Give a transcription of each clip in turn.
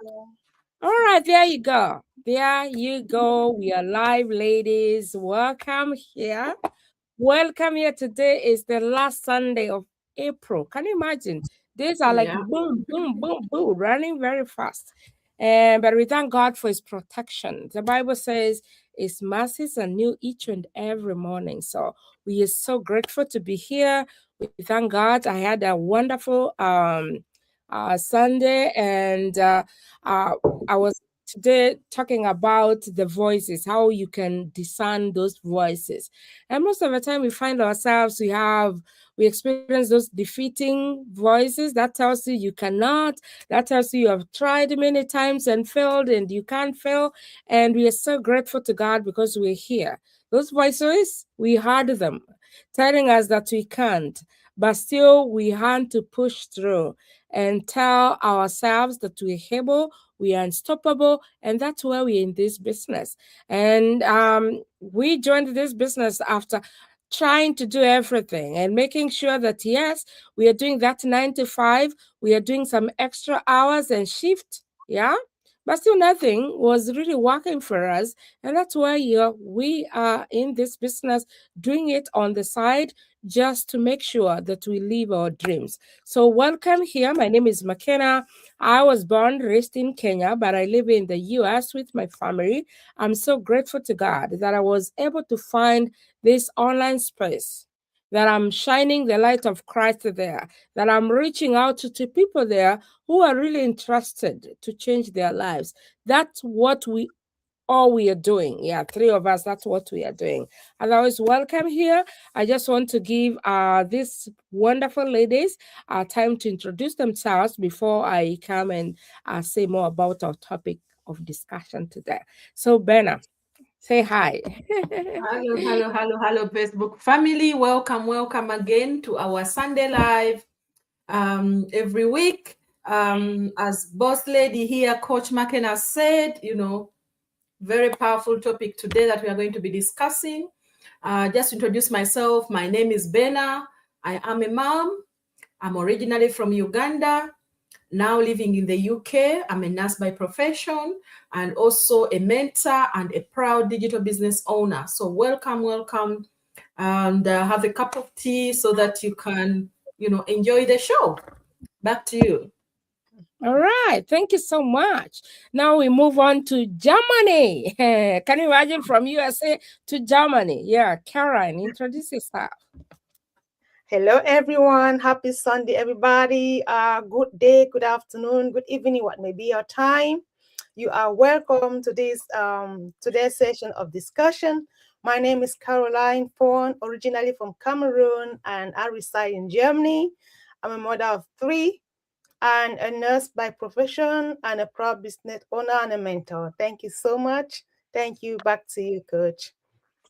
All right, there you go. There you go. We are live, ladies. Welcome here. Welcome here. Today is the last Sunday of April. Can you imagine? Days are like Yeah. boom, boom, boom, boom, running very fast. And but we thank God for his protection. The Bible says his mercies are new each and every morning. So we are so grateful to be here. We thank God. I had a wonderful Sunday, and uh, I was today talking about the voices, how you can discern those voices. And most of the time we find ourselves, we experience those defeating voices that tells you you cannot, that tells you have tried many times and failed and you can't fail. And we are so grateful to God because we're here. Those voices, we heard them telling us that we can't, but still we had to push through and tell ourselves that we're able, we are unstoppable, and that's why we're in this business. And we joined this business after trying to do everything and making sure that yes, we are doing that 9 to 5, we are doing some extra hours and shift, yeah, but still nothing was really working for us. And that's why we are in this business, doing it on the side just to make sure that we live our dreams. So welcome here. My name is McKenna. I was born, raised in Kenya, but I live in the US with my family. I'm so grateful to God that I was able to find this online space, that I'm shining the light of Christ there, that I'm reaching out to people there who are really interested to change their lives. That's what we are doing. Yeah, three of us, that's what we are doing. Otherwise, welcome here. I just want to give these wonderful ladies time to introduce themselves before I come and say more about our topic of discussion today. So, Benna, say hi. Hello, Facebook family. Welcome again to our Sunday Live every week. As boss lady here, Coach McKenna said, very powerful topic today that we are going to be discussing. Just to introduce myself, my name is Benna. I am a mom. I'm originally from Uganda, now living in the UK. I'm a nurse by profession and also a mentor and a proud digital business owner. So welcome, and have a cup of tea so that you can, enjoy the show. Back to you. All right, thank you so much. Now we move on to Germany. Can you imagine from USA to Germany? Yeah, Karen, introduce yourself. Hello, everyone. Happy Sunday, everybody. Good day, good afternoon, good evening, what may be your time. You are welcome to this today's session of discussion. My name is Caroline Fawn, originally from Cameroon, and I reside in Germany. I'm a mother of 3 and a nurse by profession and a proud business owner and a mentor. Thank you so much. Thank you. Back to you, Coach.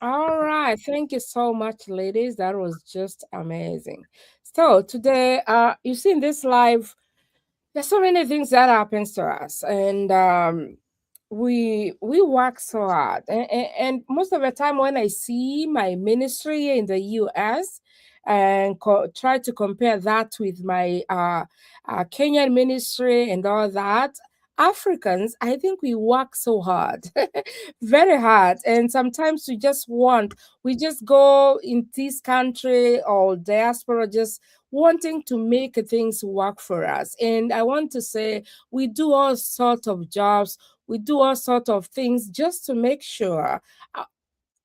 All right, thank you so much, ladies. That was just amazing. So today, you see in this live, there's so many things that happens to us, and we work so hard, and most of the time when I see my ministry in the US and try to compare that with my Kenyan ministry and all that. Africans, I think we work so hard, very hard, and sometimes we just go in this country or diaspora just wanting to make things work for us. And I want to say we do all sorts of jobs, we do all sorts of things just to make sure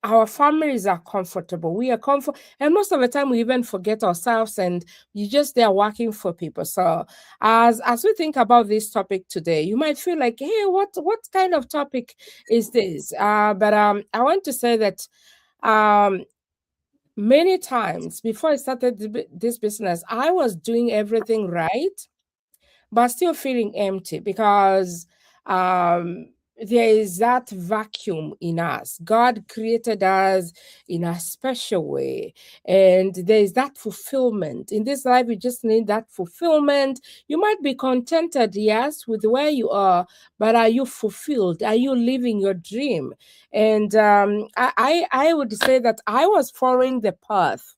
our families are comfortable. We are comfort, and most of the time we even forget ourselves, and you just there working for people. So, as we think about this topic today, you might feel like, hey, what kind of topic is this? But I want to say that um many times before I started this business, I was doing everything right, but still feeling empty because there is that vacuum in us. God created us in a special way, and there is that fulfillment. In this life, you just need that fulfillment. You might be contented, yes, with where you are, but are you fulfilled? Are you living your dream? And I would say that I was following the path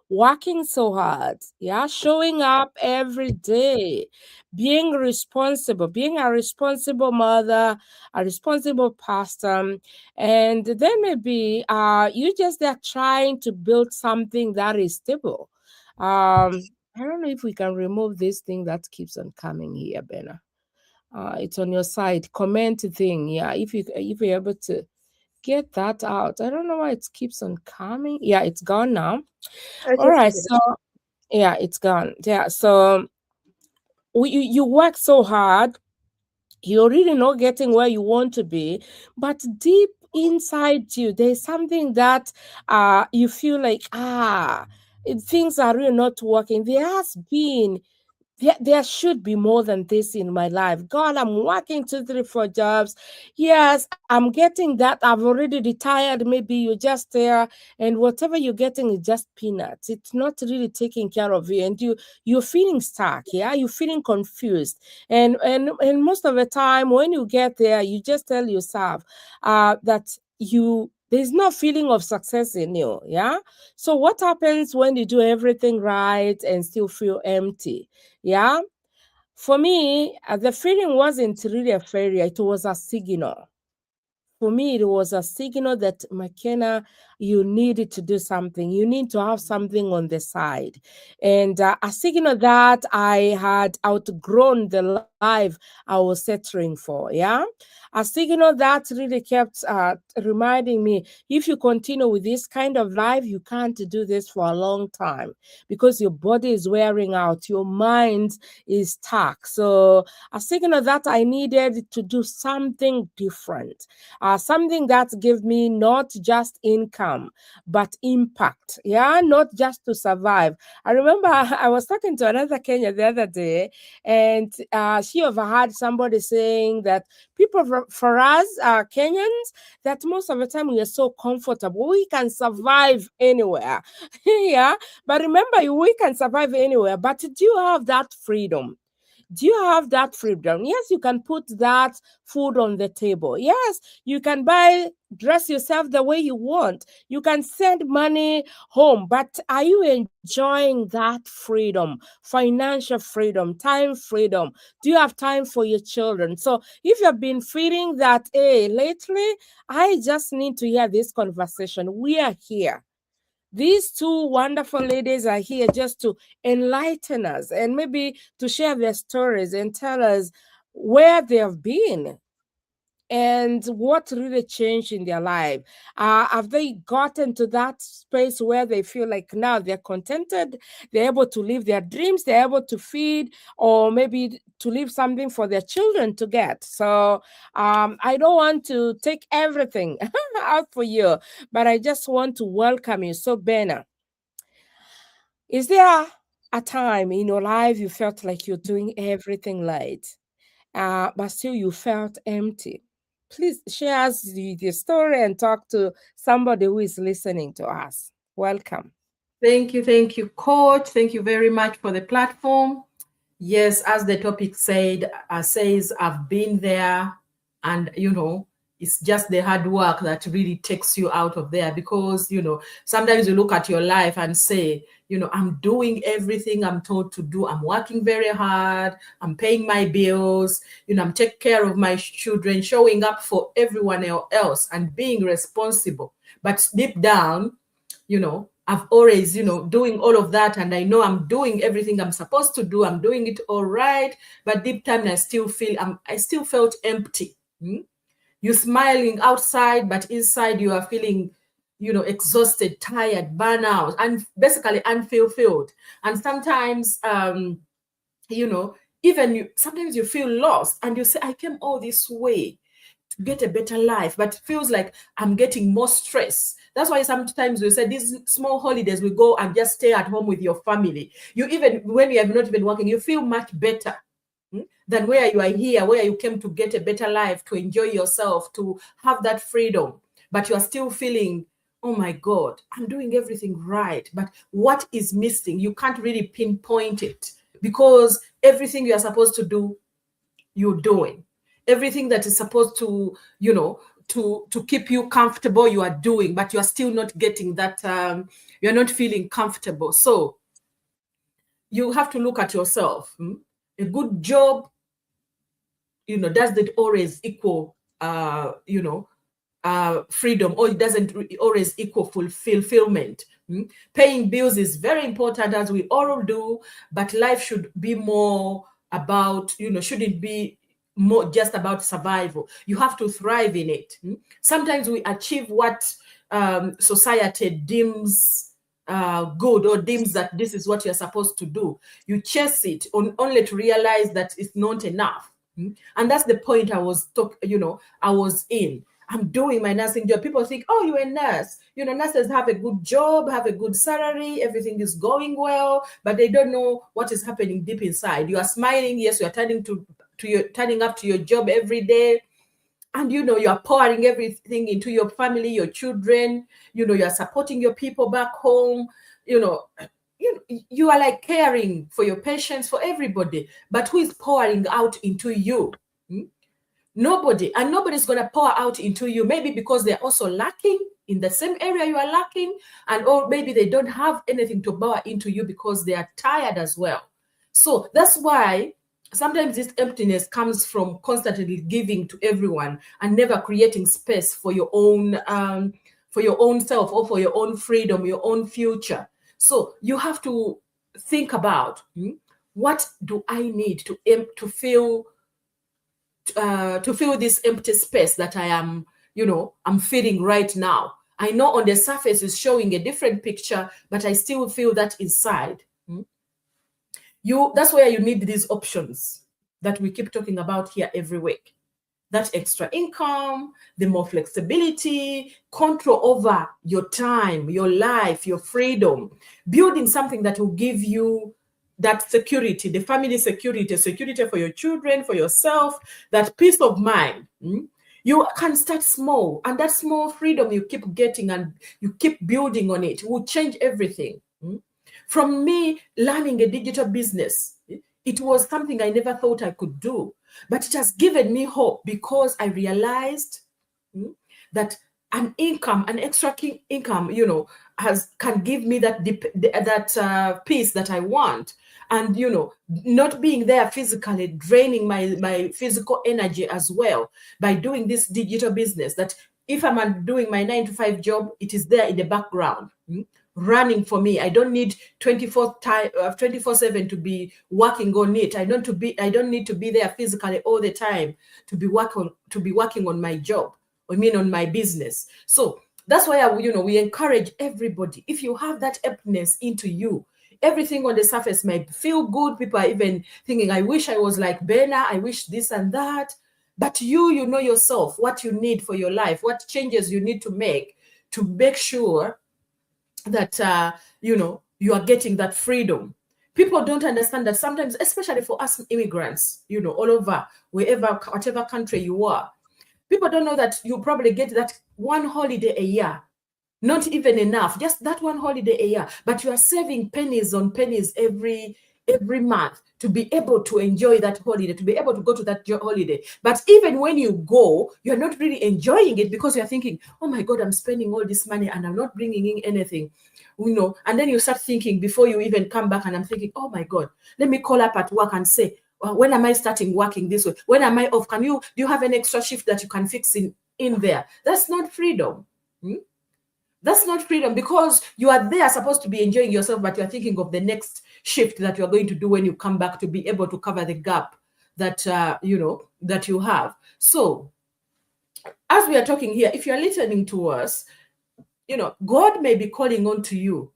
working so hard, yeah, showing up every day, being responsible, being a responsible mother, a responsible pastor, and then maybe you just are trying to build something that is stable. I don't know if we can remove this thing that keeps on coming here, Bena. It's on your side, comment thing. Yeah, if you're able to get that out. I don't know why it keeps on coming. Yeah, it's gone now. I All just right, did. so yeah, it's gone. Yeah, so you work so hard, you're really not getting where you want to be, but deep inside you, there's something that you feel like things are really not working. There should be more than this in my life. God, I'm working 2, 3, 4 jobs. Yes, I'm getting that. I've already retired. Maybe you're just there, and whatever you're getting is just peanuts. It's not really taking care of you, and you're feeling stuck. Yeah, you're feeling confused, and most of the time when you get there, you just tell yourself that there's no feeling of success in you. Yeah. So what happens when you do everything right and still feel empty? Yeah. For me, the feeling wasn't really a failure, it was a signal. For me, it was a signal that McKenna, you needed to do something. You need to have something on the side. And a signal that I had outgrown the life I was settling for. Yeah. A signal that really kept reminding me, if you continue with this kind of life, you can't do this for a long time because your body is wearing out, your mind is stuck. So a signal that I needed to do something different, something that gave me not just income, but impact. Yeah, not just to survive. I remember I was talking to another Kenya the other day, and she overheard somebody saying that people for us, Kenyans, that most of the time we are so comfortable, we can survive anywhere. Yeah, but remember, we can survive anywhere, but do you have that freedom? Do you have that freedom? Yes, you can put that food on the table. Yes, you can dress yourself the way you want. You can send money home, but are you enjoying that freedom, financial freedom, time freedom? Do you have time for your children? So if you've been feeling that, hey, lately, I just need to hear this conversation. We are here. These two wonderful ladies are here just to enlighten us and maybe to share their stories and tell us where they have been and what really changed in their life. Have they gotten to that space where they feel like now they're contented, they're able to live their dreams, they're able to feed, or maybe to leave something for their children to get? So I don't want to take everything out for you, but I just want to welcome you. So, Bena, is there a time in your life you felt like you're doing everything right, but still you felt empty? Please share us the story and talk to somebody who is listening to us. Welcome. Thank you, Coach. Thank you very much for the platform. Yes, as the topic says, I've been there, and it's just the hard work that really takes you out of there, because sometimes you look at your life and say, I'm doing everything I'm told to do. I'm working very hard. I'm paying my bills. I'm taking care of my children, showing up for everyone else and being responsible. But deep down, I've always, doing all of that, and I know I'm doing everything I'm supposed to do. I'm doing it all right, but deep down I still felt empty. You're smiling outside, but inside you are feeling, exhausted, tired, burnout, and basically unfulfilled. And sometimes, sometimes you feel lost, and you say, I came all this way to get a better life, but it feels like I'm getting more stress. That's why sometimes we say these small holidays, we go and just stay at home with your family. When you have not been working, you feel much better than where you are here, where you came to get a better life, to enjoy yourself, to have that freedom. But you are still feeling, oh my God, I'm doing everything right. But what is missing? You can't really pinpoint it, because everything you are supposed to do, you're doing. Everything that is supposed to, to keep you comfortable you are doing, but you are still not getting that, you're not feeling comfortable. So you have to look at yourself. A good job, does that always equal, freedom, or it doesn't always equal fulfillment? Paying bills is very important, as we all do, but life should be more about, shouldn't be more just about survival. You have to thrive in it. Sometimes we achieve what society deems good, or deems that this is what you're supposed to do. You chase it only to realize that it's not enough. And that's the point I was in. I'm doing my nursing job. People think, oh, you're a nurse. Nurses have a good job, have a good salary, everything is going well, but they don't know what is happening deep inside. You are smiling, yes, you are turning up to your job every day, and you are pouring everything into your family, your children. You are supporting your people back home. You are like caring for your patients, for everybody, but who is pouring out into you? Nobody. And nobody's going to pour out into you, maybe because they're also lacking in the same area you are lacking, or maybe they don't have anything to pour into you because they are tired as well. So that's why sometimes this emptiness comes from constantly giving to everyone and never creating space for your own self, or for your own freedom, your own future. So you have to think about, what do I need to fill this empty space that I am, I'm feeling right now. I know on the surface is showing a different picture, but I still feel that inside. That's where you need these options that we keep talking about here every week. That extra income, the more flexibility, control over your time, your life, your freedom, building something that will give you that security, the family security for your children, for yourself, that peace of mind. You can start small, and that small freedom you keep getting and you keep building on it will change everything. From me learning a digital business, it was something I never thought I could do, but it has given me hope, because I realized that an extra income, can give me that peace that I want. And, not being there physically, draining my physical energy as well by doing this digital business, that if I'm doing my 9-to-5 job, it is there in the background, running for me. I don't need 24/7 to be working on it. I don't need to be there physically all the time to be working on my job, on my business. So that's why we encourage everybody. If you have that emptiness into you, everything on the surface might feel good. People are even thinking, I wish I was like Bena, I wish this and that. But you know yourself, what you need for your life, what changes you need to make sure that, you are getting that freedom. People don't understand that sometimes, especially for us immigrants, all over, whatever country you are, people don't know that you probably get that one holiday a year. Not even enough, just that one holiday a year, but you are saving pennies on pennies every month to be able to enjoy that holiday, to be able to go to that holiday. But even when you go, you're not really enjoying it, because you're thinking, oh my God, I'm spending all this money and I'm not bringing in anything, and then you start thinking before you even come back, and I'm thinking, oh my God, let me call up at work and say, well, when am I starting working this way? When am I off? Do you have an extra shift that you can fix in there? That's not freedom. That's not freedom, because you are there supposed to be enjoying yourself, but you're thinking of the next shift that you're going to do when you come back to be able to cover the gap that, that you have. So as we are talking here, if you're listening to us, God may be calling on to you,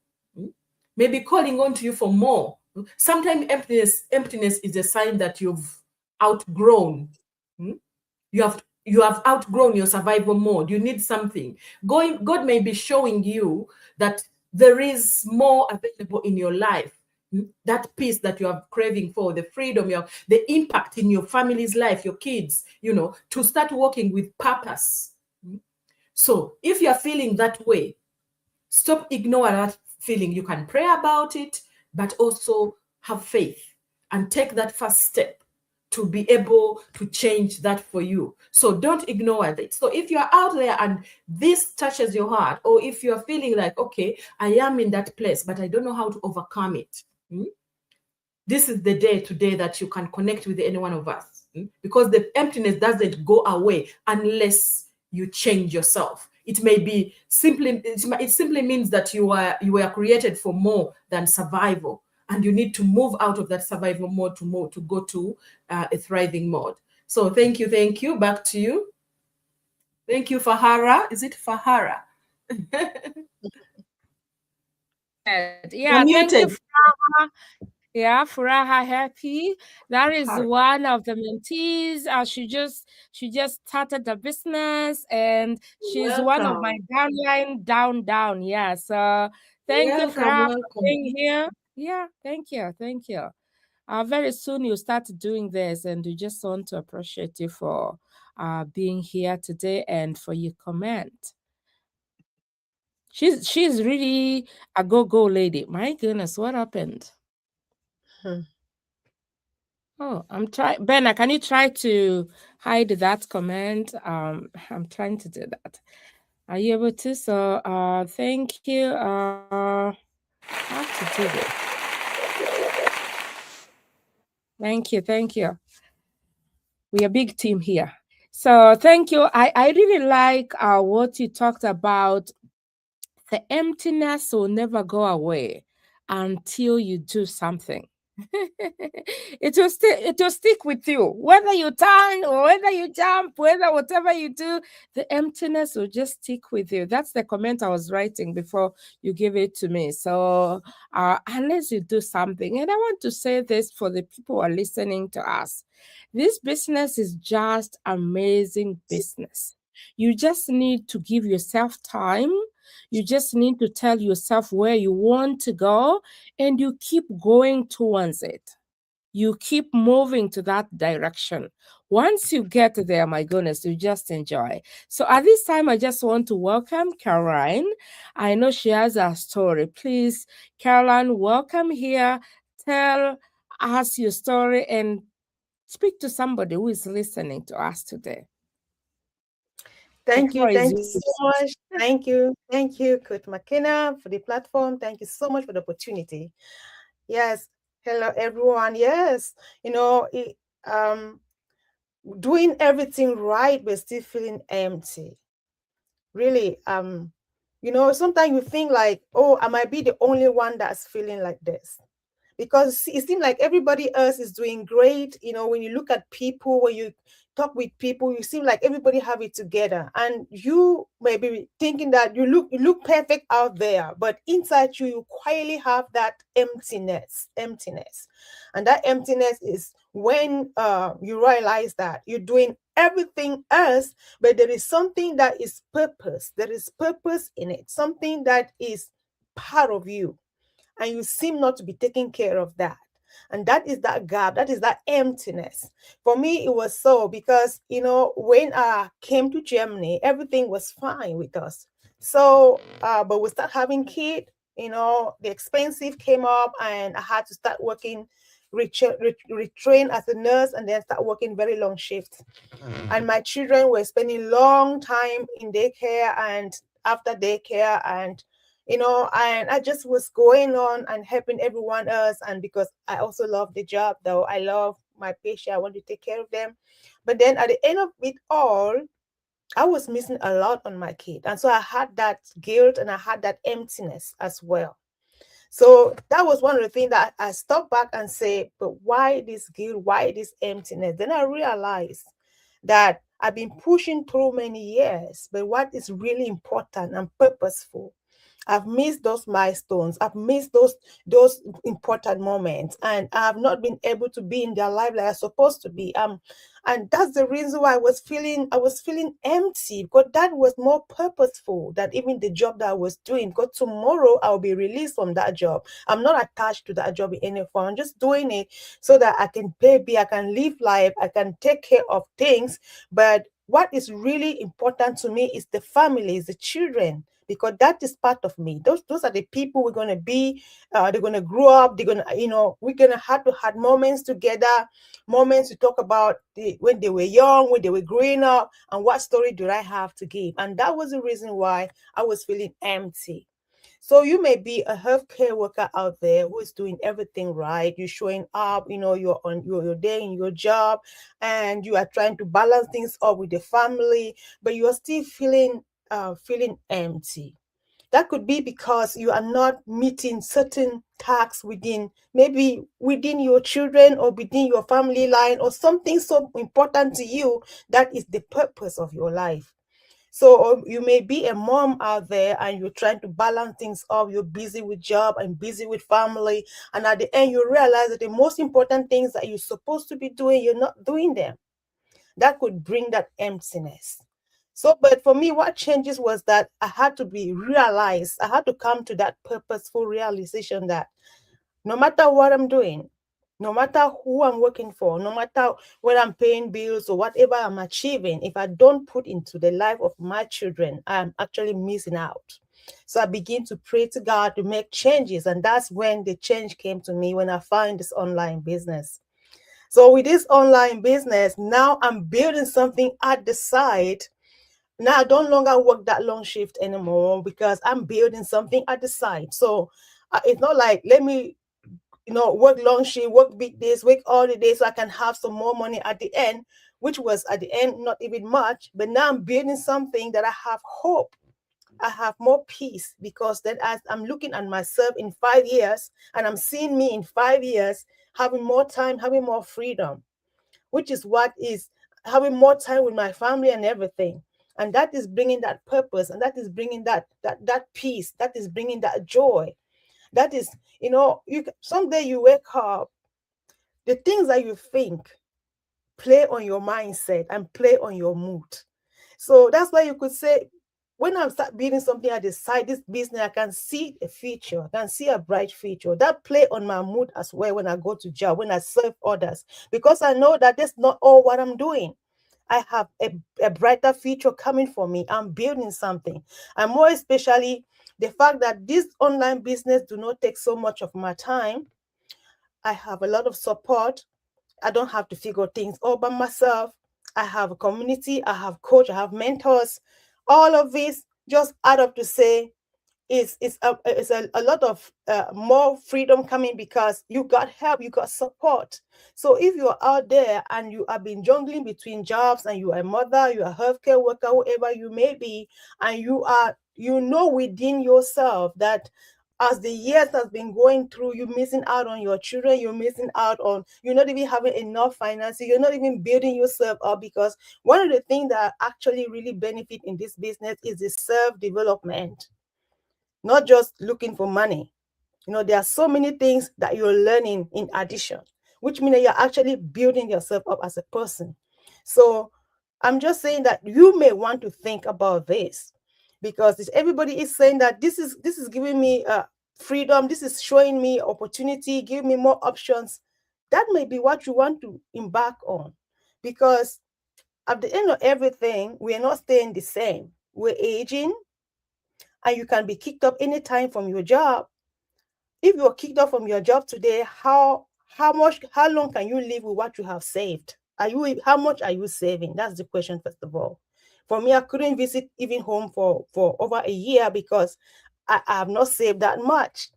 for more. Sometimes emptiness is a sign that you've outgrown. You have outgrown your survival mode. You need something. God may be showing you that there is more available in your life. That peace that you are craving for, the freedom, the impact in your family's life, your kids, to start working with purpose. So if you're feeling that way, stop ignoring that feeling. You can pray about it, but also have faith and take that first step to be able to change that for you. So don't ignore it. So if you're out there and this touches your heart, or if you're feeling like, okay, I am in that place, but I don't know how to overcome it, this is the day today that you can connect with any one of us, because the emptiness doesn't go away unless you change yourself. It may be simply, it simply means that you were created for more than survival, and you need to move out of that survival mode to go to a thriving mode. So thank you. Back to you. Thank you, Fahara. Is it Fahara? Yeah, thank you, Furaha. Yeah, Furaha Happy. That is one of the mentees. She just started the business, and she's one of my downline down. Yeah. So thank you, Furaha, for being here. Yeah, thank you. Very soon you'll start doing this, and we just want to appreciate you for being here today and for your comment. She's really a go lady. My goodness, what happened? Oh, I'm trying. Benna, can you try to hide that comment? I'm trying to do that. Are you able to? So thank you. I have to do this. Thank you. We are a big team here. So thank you. I really like what you talked about. The emptiness will never go away until you do something. It will stick with you, whether you turn or whether you jump, whatever you do, the emptiness will just stick with you. That's the comment I was writing before you give it to me. So unless you do something, and I want to say this for the people who are listening to us, this business is just amazing business. You just need to give yourself time. You just need to tell yourself where you want to go, and you keep going towards it. You keep moving to that direction. Once you get there, my goodness, you just enjoy. So at this time, I just want to welcome Caroline. I know she has a story. Please, Caroline, welcome here. Tell us your story and speak to somebody who is listening to us today. Thank you so much. Thank you, Coach McKenna, for the platform. Thank you so much for the opportunity. Yes, hello everyone. Yes, doing everything right, but still feeling empty. Really, sometimes you think like, oh, I might be the only one that's feeling like this. Because it seems like everybody else is doing great. When you look at people, when you talk with people, you seem like everybody have it together, and you may be thinking that you look perfect out there, but inside you quietly have that emptiness. And that emptiness is when you realize that you're doing everything else, but there is something that is purpose. There is purpose in it, something that is part of you, and you seem not to be taking care of that. And that is that gap, that is that emptiness. For me, it was so, because, when I came to Germany, everything was fine with us. So, but we start having kids, the expensive came up, and I had to start working, retrain as a nurse, and then start working very long shifts. And my children were spending long time in daycare and after daycare, and and I just was going on and helping everyone else. And because I also love the job, though, I love my patient, I want to take care of them. But then at the end of it all, I was missing a lot on my kid. And so I had that guilt and I had that emptiness as well. So that was one of the things that I stopped back and say, but why this guilt? Why this emptiness? Then I realized that I've been pushing through many years, but what is really important and purposeful, I've missed those milestones. I've missed those important moments, and I have not been able to be in their life like I'm supposed to be. And that's the reason why I was feeling empty, because that was more purposeful than even the job that I was doing. Because tomorrow I'll be released from that job. I'm not attached to that job in any form. I'm just doing it so that I can pay bills, I can live life, I can take care of things. But what is really important to me is the family, is the children. because that is part of me. Those are the people we're going to be. They're going to grow up. They're going to, we're going to have moments together, moments to talk about when they were young, when they were growing up, and what story do I have to give. And that was the reason why I was feeling empty. So you may be a healthcare worker out there who is doing everything right. You're showing up, you're on your day in your job, and you are trying to balance things up with the family, but you are still feeling empty. That could be because you are not meeting certain tasks within your children or within your family line, or something so important to you that is the purpose of your life. So you may be a mom out there and you're trying to balance things up. You're busy with job and busy with family. And at the end, you realize that the most important things that you're supposed to be doing, you're not doing them. That could bring that emptiness. So, but for me, what changes was that I had to be realized. I had to come to that purposeful realization that no matter what I'm doing, no matter who I'm working for, no matter whether I'm paying bills or whatever I'm achieving, if I don't put into the life of my children, I'm actually missing out. So I begin to pray to God to make changes. And that's when the change came to me, when I found this online business. So with this online business, now I'm building something at the side. Now I don't longer work that long shift anymore because I'm building something at the side. So it's not like, let me work long shift, work big days, work all the days so I can have some more money at the end, which was at the end not even much. But now I'm building something that I have hope. I have more peace, because then as I'm looking at myself in 5 years, and I'm seeing me in 5 years having more time, having more freedom, which is what is having more time with my family and everything. And that is bringing that purpose, and that is bringing that peace, that is bringing that joy. That is, someday you wake up, the things that you think play on your mindset and play on your mood. So that's why you could say, when I start building something at the side, this business, I can see a future, I can see a bright future. That play on my mood as well when I go to job, when I serve others, because I know that that's not all what I'm doing. I have a brighter future coming for me. I'm building something. And more especially, the fact that this online business do not take so much of my time. I have a lot of support. I don't have to figure things all by myself. I have a community, I have coach, I have mentors. All of this just add up to say it's a lot of more freedom coming, because you got help, you got support. So if you're out there and you have been jungling between jobs, and you are a mother, you are a healthcare worker, whoever you may be, and you know within yourself that as the years has been going through, you're missing out on your children, you're missing out on, you're not even having enough finances, you're not even building yourself up. Because one of the things that actually really benefit in this business is the self-development, not just looking for money. There are so many things that you're learning in addition, which means that you're actually building yourself up as a person. So I'm just saying that you may want to think about this, because everybody is saying that this is giving me freedom, this is showing me opportunity, give me more options. That may be what you want to embark on, because at the end of everything, we are not staying the same. We're aging, and you can be kicked up anytime from your job. If you're kicked off from your job today, how long can you live with what you have saved? How much are you saving? That's the question, first of all. For me, I couldn't visit even home for over a year, because I have not saved that much.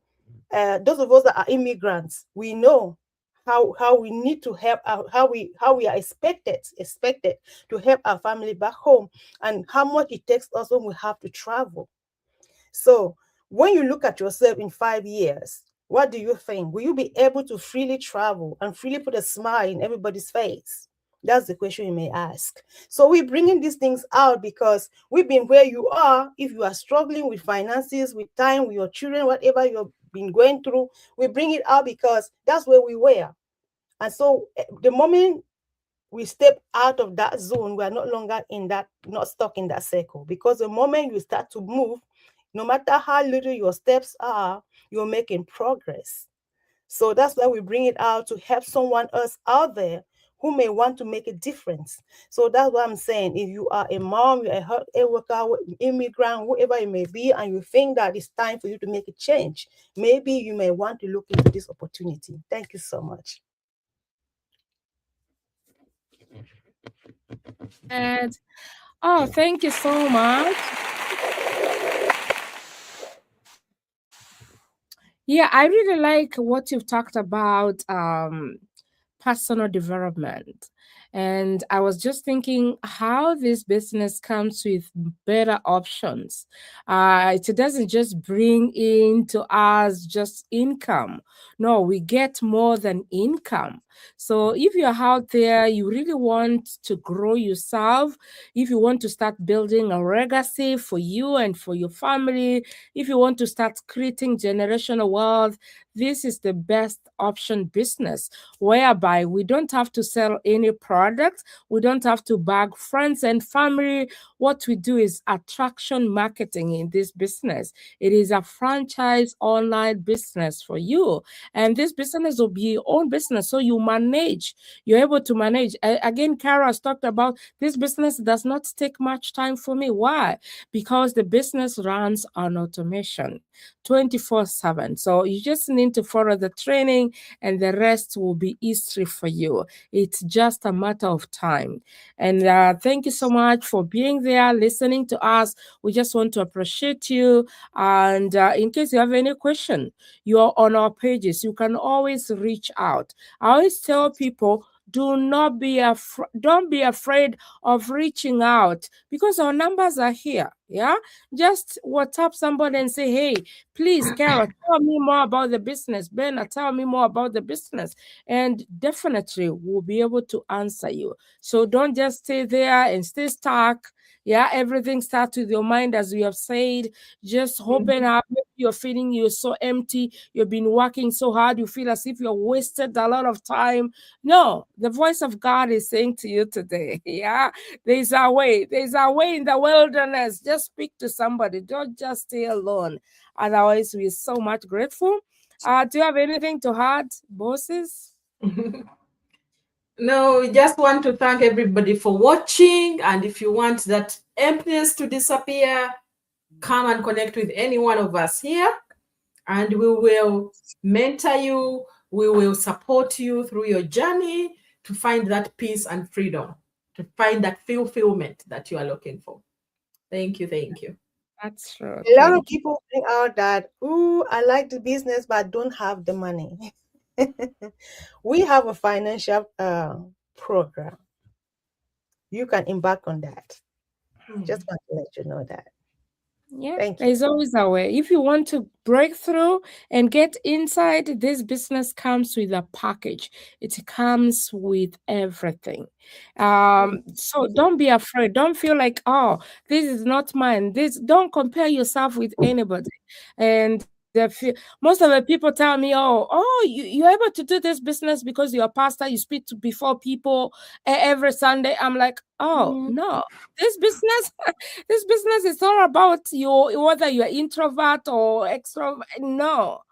Those of us that are immigrants, we know how we need to help how we are expected to help our family back home, and how much it takes us when we have to travel. So when you look at yourself in 5 years, what do you think? Will you be able to freely travel and freely put a smile in everybody's face? That's the question you may ask. So we're bringing these things out because we've been where you are. If you are struggling with finances, with time, with your children, whatever you've been going through, we bring it out because that's where we were. And so the moment we step out of that zone, we are no longer not stuck in that circle. Because the moment you start to move, no matter how little your steps are, you're making progress. So that's why we bring it out, to help someone else out there who may want to make a difference. So that's what I'm saying. If you are a mom, you're a healthcare worker, immigrant, whoever it may be, and you think that it's time for you to make a change, maybe you may want to look into this opportunity. Thank you so much. And oh, thank you so much. Yeah, I really like what you've talked about, personal development. And I was just thinking how this business comes with better options. It doesn't just bring into us just income. No, we get more than income. So if you're out there, you really want to grow yourself, if you want to start building a legacy for you and for your family, if you want to start creating generational wealth, this is the best option business, whereby we don't have to sell any product, we don't have to bag friends and family. What we do is attraction marketing in this business. It is a franchise online business for you, and this business will be your own business, so you're able to manage. Again, Kara has talked about this business does not take much time for me. Why? Because the business runs on automation 24/7. So you just need to follow the training and the rest will be history for you. It's just a matter of time. And thank you so much for being there, listening to us. We just want to appreciate you. And in case you have any question, you're on our pages. You can always reach out. I always tell people, don't be afraid of reaching out, because our numbers are here. Yeah, just WhatsApp somebody and say, hey, please, Carol, tell me more about the business. Ben, tell me more about the business, and definitely we'll be able to answer you. So don't just stay there and stay stuck. Yeah, everything starts with your mind, as we have said. Just open up. You're feeling you're so empty. You've been working so hard. You feel as if you're wasted a lot of time. No, the voice of God is saying to you today, yeah, there's a way. There's a way in the wilderness. Just speak to somebody. Don't just stay alone. Otherwise, we're so much grateful. Do you have anything to add, bosses? No, we just want to thank everybody for watching. And if you want that emptiness to disappear, come and connect with any one of us here, and we will mentor you. We will support you through your journey to find that peace and freedom, to find that fulfillment that you are looking for. Thank you. Thank you. That's true. A lot of people think out that, ooh, I like the business, but don't have the money. We have a financial program. You can embark on that. Just want to let you know that. Yeah, there's always a way. If you want to break through and get inside, this business comes with a package. It comes with everything. So don't be afraid. Don't feel like, oh, this is not mine. Don't compare yourself with anybody. And most of the people tell me, you're able to do this business because you're a pastor, you speak before people every Sunday. I'm like, no, this business is all about you, whether you're introvert or extrovert. No,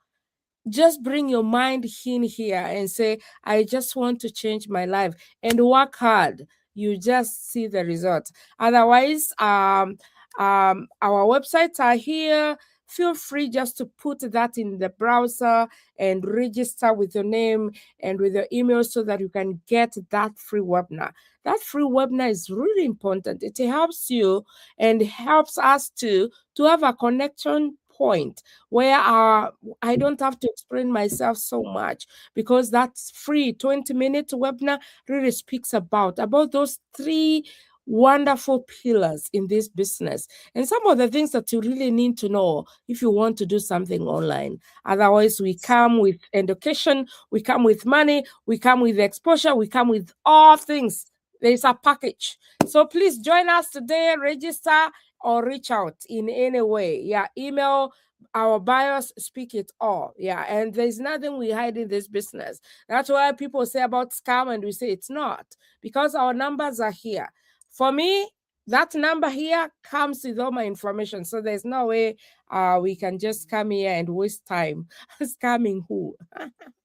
just bring your mind in here and say, I just want to change my life, and work hard. You just see the results. Otherwise, our websites are here. Feel free just to put that in the browser and register with your name and with your email so that you can get that free webinar. That free webinar is really important. It helps you and helps us to have a connection point where I don't have to explain myself so much, because that's free 20-minute webinar really speaks about those 3 wonderful pillars in this business, and some of the things that you really need to know if you want to do something online. Otherwise, we come with education, we come with money, we come with exposure, we come with all things. There's a package. So please join us today, register or reach out in any way. Yeah, email, our bios speak it all. Yeah, and there's nothing we hide in this business. That's why people say about scam, and we say it's not, because our numbers are here. For me, that number here comes with all my information. So there's no way we can just come here and waste time scamming who.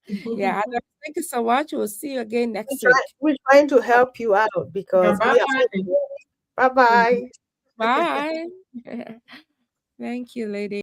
Yeah, thank you so much. We'll see you again next week. We're trying to help you out because bye-bye. Bye. Thank you, lady.